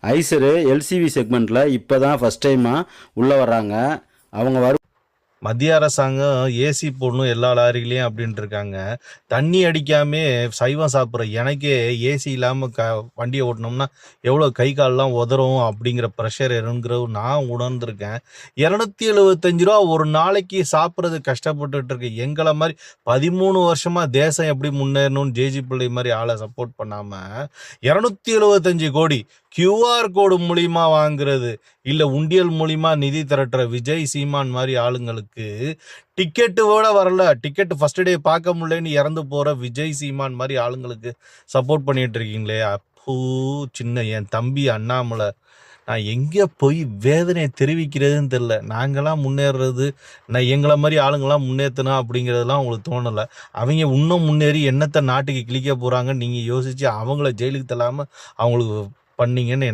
ஐசரு LCV செக்மெண்ட்டில் இப்போ தான் ஃபஸ்ட் டைமாக உள்ளே வர்றாங்க. அவங்க மத்திய அரசாங்கம் ஏசி போடணும் எல்லா லாரிகளையும் அப்படின்ட்டு இருக்காங்க. தண்ணி அடிக்காமே சைவம் சாப்பிட்ற எனக்கே ஏசி இல்லாமல் வண்டியை ஓட்டினோம்னா எவ்வளோ கை கால்லாம் உதறும் அப்படிங்கிற ப்ரெஷர் இருங்கிறது நான் உணர்ந்திருக்கேன். 275 ரூபா ஒரு நாளைக்கு சாப்பிட்றது கஷ்டப்பட்டுட்டு இருக்கு. எங்களை மாதிரி 13 வருஷமாக தேசம் எப்படி முன்னேறணும்னு ஜேஜி பிள்ளை மாதிரி ஆளை சப்போர்ட் பண்ணாமல் 275 கோடி QR கோடு மூலிமா வாங்குறது, இல்லை உண்டியல் மூலிமா நிதி திரட்டுற விஜய் சீமான் மாதிரி ஆளுங்களுக்கு டிக்கெட்டோட வரல, டிக்கெட்டு ஃபர்ஸ்ட் டே பார்க்க முடியலன்னு இறந்து போகிற விஜய் சீமான் மாதிரி ஆளுங்களுக்கு சப்போர்ட் பண்ணிட்டு இருக்கீங்களே. அப்போ சின்ன என் தம்பி அண்ணாமலை, நான் எங்கே போய் வேதனையை தெரிவிக்கிறதுன்னு தெரில. நாங்களாம் முன்னேறது, நான் எங்களை மாதிரி ஆளுங்களாம் முன்னேற்றணும் அப்படிங்கிறதுலாம் அவங்களுக்கு தோணலை. அவங்க இன்னும் முன்னேறி என்னத்தை நாட்டுக்கு கிழிக்க போகிறாங்கன்னு நீங்கள் யோசித்து அவங்கள ஜெயிலுக்கு தள்ளாமல் அவங்களுக்கு பண்ணீங்கன்னு எனக்கு